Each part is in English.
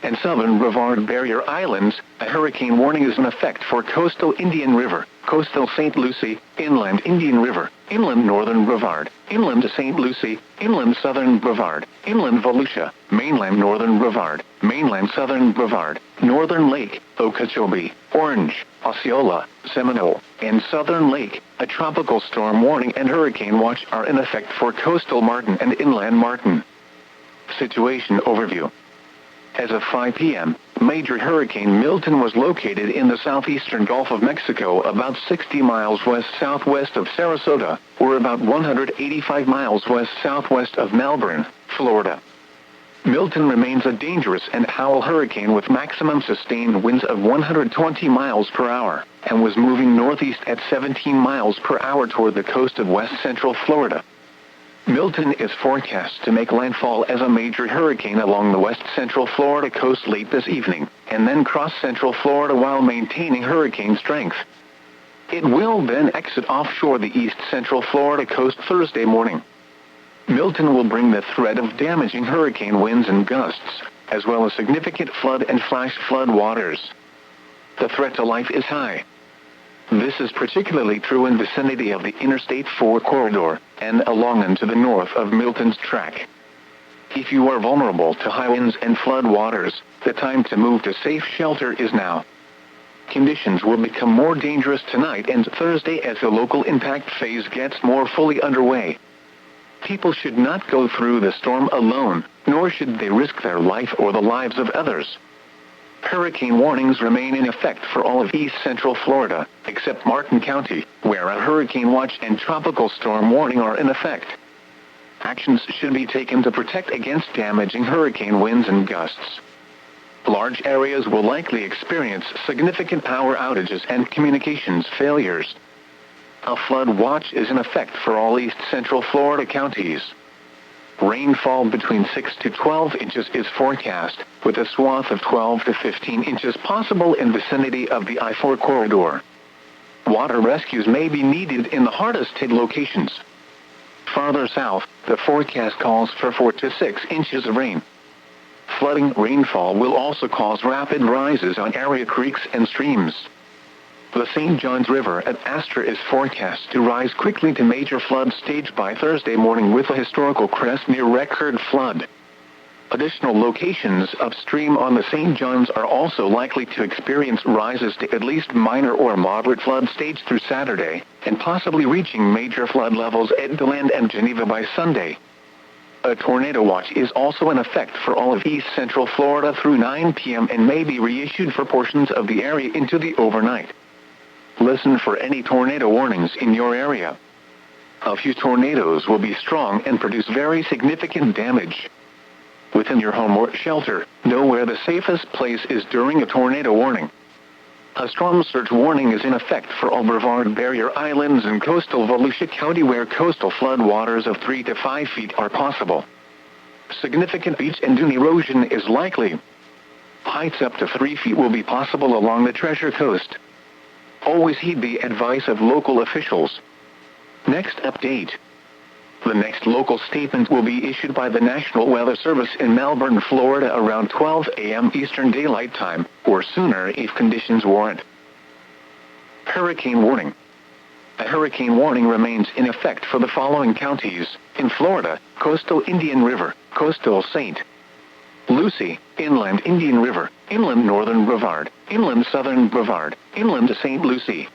and southern Brevard Barrier Islands, a hurricane warning is in effect for coastal Indian River, coastal St. Lucie, inland Indian River, inland northern Brevard, inland St. Lucie, inland southern Brevard, inland Volusia, mainland northern Brevard, mainland southern Brevard, northern Lake, Okeechobee, Orange, Osceola, Seminole, and southern Lake. A tropical storm warning and hurricane watch are in effect for coastal Martin and inland Martin. Situation overview. As of 5 p.m., Major Hurricane Milton was located in the southeastern Gulf of Mexico about 60 miles west-southwest of Sarasota, or about 185 miles west-southwest of Melbourne, Florida. Milton remains a dangerous and powerful hurricane with maximum sustained winds of 120 miles per hour, and was moving northeast at 17 miles per hour toward the coast of west-central Florida. Milton is forecast to make landfall as a major hurricane along the west-central Florida coast late this evening, and then cross central Florida while maintaining hurricane strength. It will then exit offshore the east-central Florida coast Thursday morning. Milton will bring the threat of damaging hurricane winds and gusts, as well as significant flood and flash flood waters. The threat to life is high. This is particularly true in vicinity of the Interstate 4 corridor, and along and to the north of Milton's track. If you are vulnerable to high winds and flood waters, the time to move to safe shelter is now. Conditions will become more dangerous tonight and Thursday as the local impact phase gets more fully underway. People should not go through the storm alone, nor should they risk their life or the lives of others. Hurricane warnings remain in effect for all of east-central Florida, except Martin County, where a hurricane watch and tropical storm warning are in effect. Actions should be taken to protect against damaging hurricane winds and gusts. Large areas will likely experience significant power outages and communications failures. A flood watch is in effect for all east-central Florida counties. Rainfall between 6 to 12 inches is forecast, with a swath of 12 to 15 inches possible in vicinity of the I-4 corridor. Water rescues may be needed in the hardest hit locations. Farther south, the forecast calls for 4 to 6 inches of rain. Flooding rainfall will also cause rapid rises on area creeks and streams. The St. Johns River at Astor is forecast to rise quickly to major flood stage by Thursday morning with a historical crest near record flood. Additional locations upstream on the St. Johns are also likely to experience rises to at least minor or moderate flood stage through Saturday, and possibly reaching major flood levels at DeLand and Geneva by Sunday. A tornado watch is also in effect for all of east-central Florida through 9 p.m. and may be reissued for portions of the area into the overnight. Listen for any tornado warnings in your area. A few tornadoes will be strong and produce very significant damage. Within your home or shelter, know where the safest place is during a tornado warning. A storm surge warning is in effect for all Brevard Barrier Islands and coastal Volusia County where coastal flood waters of 3 to 5 feet are possible. Significant beach and dune erosion is likely. Heights up to 3 feet will be possible along the Treasure Coast. Always heed the advice of local officials. Next update. The next local statement will be issued by the National Weather Service in Melbourne, Florida around 12 a.m. Eastern Daylight Time, or sooner if conditions warrant. Hurricane warning. A hurricane warning remains in effect for the following counties. In Florida, coastal Indian River, coastal St. Lucie, inland Indian River, inland northern Brevard, inland southern Brevard, inland St. Lucie.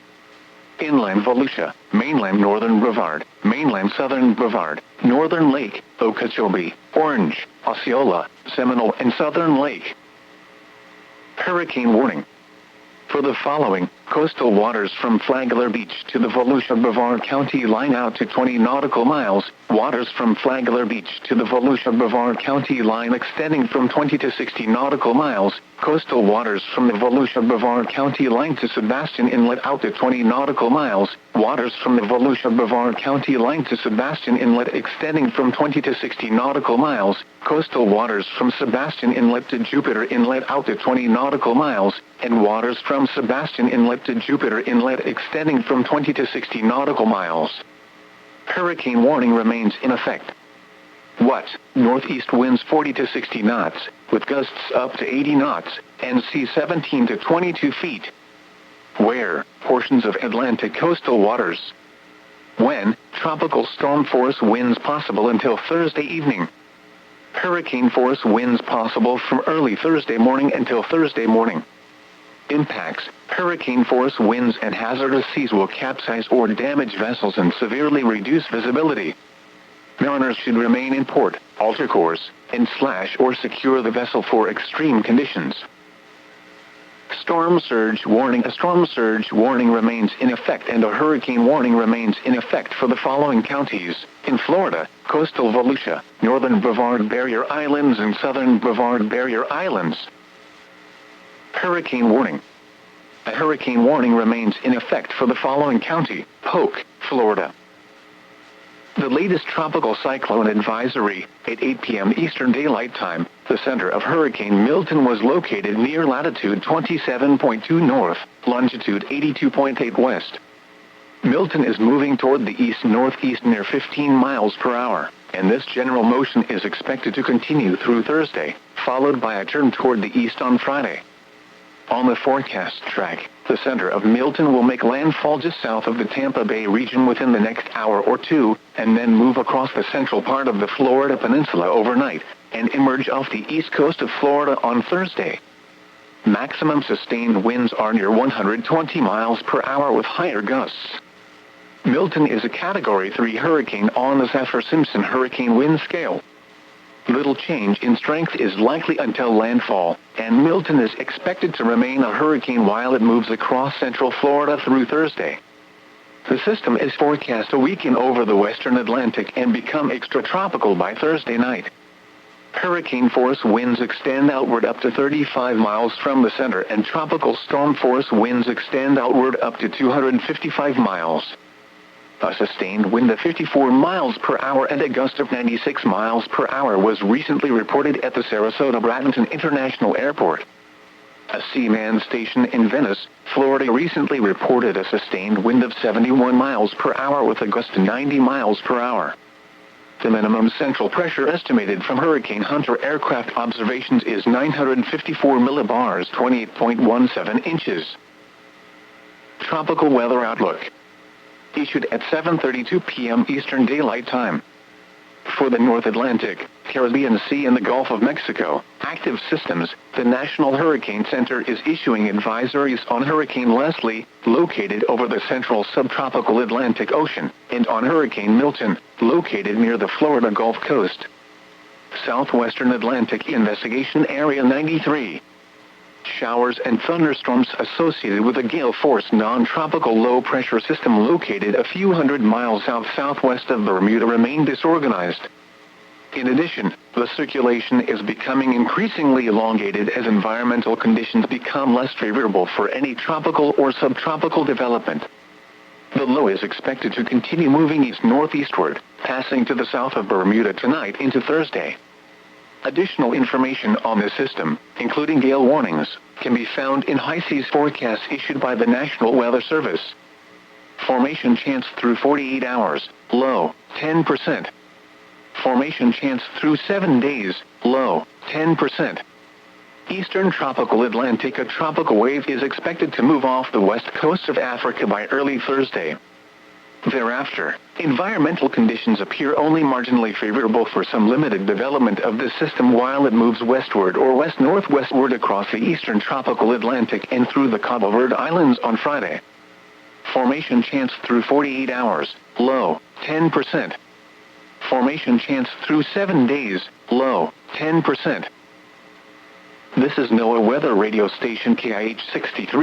Inland Volusia, mainland northern Brevard, mainland southern Brevard, northern Lake, Okeechobee, Orange, Osceola, Seminole, and southern Lake. Hurricane warning. For the following, coastal waters from Flagler Beach to the Volusia-Brevard County line out to 20 nautical miles, waters from Flagler Beach to the Volusia-Brevard County line extending from 20 to 60 nautical miles, coastal waters from the Volusia-Brevard County line to Sebastian Inlet out to 20 nautical miles, waters from the Volusia-Brevard County line to Sebastian Inlet extending from 20 to 60 nautical miles, coastal waters from Sebastian Inlet to Jupiter Inlet out to 20 nautical miles, and waters from Sebastian Inlet to Jupiter Inlet extending from 20 to 60 nautical miles. Hurricane warning remains in effect. What? northeast winds 40 to 60 knots, with gusts up to 80 knots, and seas 17 to 22 feet. Where? Portions of Atlantic coastal waters. When? Tropical storm force winds possible until Thursday evening. Hurricane force winds possible from early Thursday morning until Thursday morning. Impacts: hurricane force winds and hazardous seas will capsize or damage vessels and severely reduce visibility. Mariners should remain in port, alter course, and slash or secure the vessel for extreme conditions. Storm surge warning. A storm surge warning remains in effect and a hurricane warning remains in effect for the following counties: in Florida, coastal Volusia, northern Brevard Barrier Islands and southern Brevard Barrier Islands. Hurricane warning. A hurricane warning remains in effect for the following county: Polk, Florida. The latest tropical cyclone advisory, at 8 p.m. Eastern Daylight Time, the center of Hurricane Milton was located near latitude 27.2 north, longitude 82.8 west. Milton is moving toward the east-northeast near 15 miles per hour, and this general motion is expected to continue through Thursday, followed by a turn toward the east on Friday. On the forecast track, the center of Milton will make landfall just south of the Tampa Bay region within the next hour or two, and then move across the central part of the Florida Peninsula overnight, and emerge off the east coast of Florida on Thursday. Maximum sustained winds are near 120 miles per hour with higher gusts. Milton is a Category 3 hurricane on the Saffir-Simpson hurricane wind scale. Little change in strength is likely until landfall, and Milton is expected to remain a hurricane while it moves across central Florida through Thursday. The system is forecast to weaken over the western Atlantic and become extratropical by Thursday night. Hurricane force winds extend outward up to 35 miles from the center, and tropical storm force winds extend outward up to 255 miles. A sustained wind of 54 miles per hour and a gust of 96 miles per hour was recently reported at the Sarasota-Bradenton International Airport. A Seaman station in Venice, Florida recently reported a sustained wind of 71 miles per hour with a gust of 90 miles per hour. The minimum central pressure estimated from Hurricane Hunter aircraft observations is 954 millibars, 28.17 inches. Tropical weather outlook. Issued at 7:32 p.m. Eastern Daylight Time. For the North Atlantic, Caribbean Sea and the Gulf of Mexico, active systems, the National Hurricane Center is issuing advisories on Hurricane Leslie, located over the central subtropical Atlantic Ocean, and on Hurricane Milton, located near the Florida Gulf Coast. Southwestern Atlantic Investigation Area 93. Showers and thunderstorms associated with a gale-force non-tropical low-pressure system located a few hundred miles south-southwest of Bermuda remain disorganized. In addition, the circulation is becoming increasingly elongated as environmental conditions become less favorable for any tropical or subtropical development. The low is expected to continue moving east-northeastward, passing to the south of Bermuda tonight into Thursday. Additional information on this system, including gale warnings, can be found in high seas forecasts issued by the National Weather Service. Formation chance through 48 hours, low, 10%. Formation chance through 7 days, low, 10%. Eastern tropical Atlantic. A tropical wave is expected to move off the west coast of Africa by early Thursday. Thereafter, environmental conditions appear only marginally favorable for some limited development of this system while it moves westward or west-northwestward across the eastern tropical Atlantic and through the Cabo Verde Islands on Friday. Formation chance through 48 hours, low, 10%. Formation chance through 7 days, low, 10%. This is NOAA Weather Radio Station KIH63.